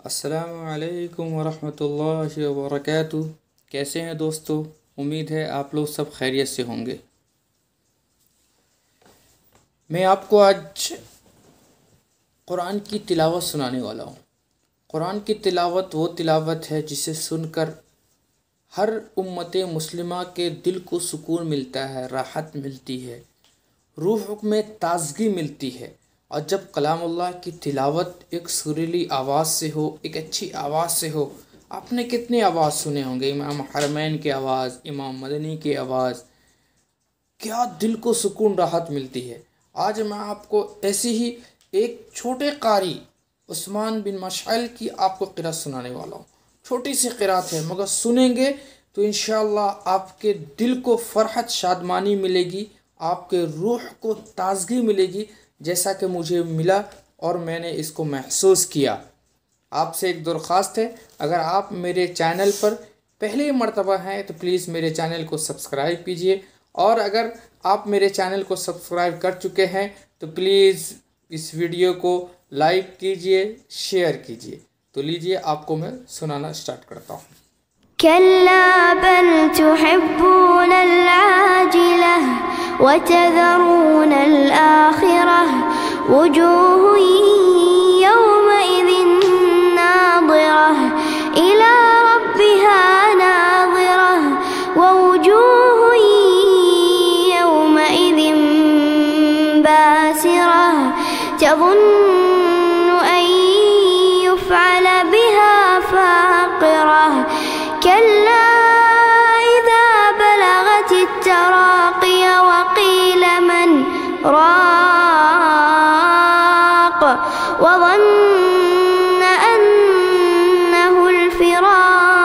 السلام علیکم ورحمۃ اللہ وبرکاتہ۔ کیسے ہیں دوستو؟ امید ہے آپ لوگ سب خیریت سے ہوں گے۔ میں آپ کو آج قرآن کی تلاوت سنانے والا ہوں۔ قرآن کی تلاوت وہ تلاوت ہے جسے سن کر ہر امت مسلمہ کے دل کو سکون ملتا ہے، راحت ملتی ہے، روح میں تازگی ملتی ہے۔ اور جب کلام اللہ کی تلاوت ایک سریلی آواز سے ہو، ایک اچھی آواز سے ہو، آپ نے کتنے آواز سنے ہوں گے، امام حرمین کی آواز، امام مدنی کی آواز، کیا دل کو سکون راحت ملتی ہے۔ آج میں آپ کو ایسی ہی ایک چھوٹے قاری عثمان بن مشعل کی آپ کو قرأت سنانے والا ہوں۔ چھوٹی سی قرأت ہے مگر سنیں گے تو انشاءاللہ آپ کے دل کو فرحت شادمانی ملے گی، آپ کے روح کو تازگی ملے گی، جیسا کہ مجھے ملا اور میں نے اس کو محسوس کیا۔ آپ سے ایک درخواست ہے، اگر آپ میرے چینل پر پہلی مرتبہ ہیں تو پلیز میرے چینل کو سبسکرائب کیجئے، اور اگر آپ میرے چینل کو سبسکرائب کر چکے ہیں تو پلیز اس ویڈیو کو لائک کیجئے، شیئر کیجئے۔ تو لیجئے آپ کو میں سنانا سٹارٹ کرتا ہوں۔ كلا بل تحبون العاجلة وتذرون الآخرة وجوه يومئذ ناظرة إلى ربها ناظرة ووجوه يومئذ باسرة تظن أن يفعل بها فاقرة كلا إذا بلغت التراقي وقيل من راق وظن أنه الفراق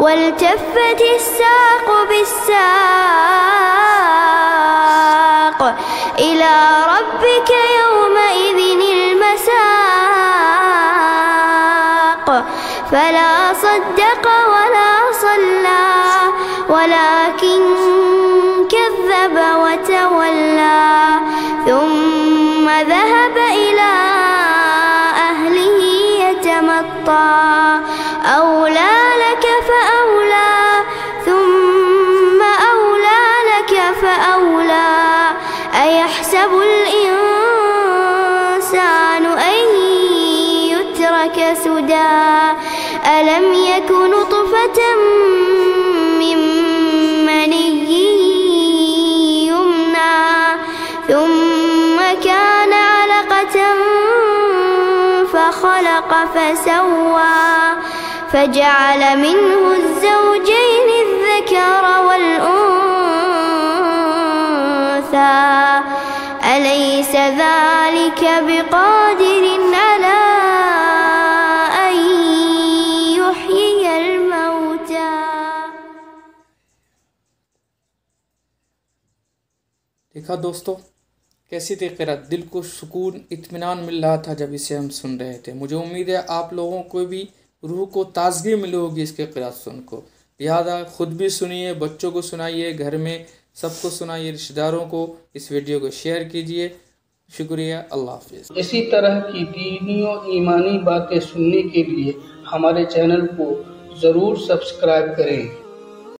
والتفت الساق بالساق إلى ربك يومئذ المساق فلا صدق ولا صلى ولكن كذب وتولى ثم ذهب إلى أهله يتمطى أولى لك فأولى ثم أولى لك فأولى أيحسب الإنسان أن يترك سدى ألم يك نطفة من مني يمنى ثم كان علقة فخلق فسوى فجعل منه الزوجين الذكر والأنثى أليس ذلك بقادر على أن يحيي الموتى۔ دیکھا دوستو کیسی تھی قرأت، دل کو سکون اطمینان مل رہا تھا جب اسے ہم سن رہے تھے۔ مجھے امید ہے آپ لوگوں کو بھی روح کو تازگی ملے ہوگی اس کے قرأت سن کو، لہذا خود بھی سنیے، بچوں کو سنائیے، گھر میں سب کو سنائیے، رشتہ داروں کو اس ویڈیو کو شیئر کیجئے۔ شکریہ، اللہ حافظ۔ اسی طرح کی دینی و ایمانی باتیں سننے کے لیے ہمارے چینل کو ضرور سبسکرائب کریں۔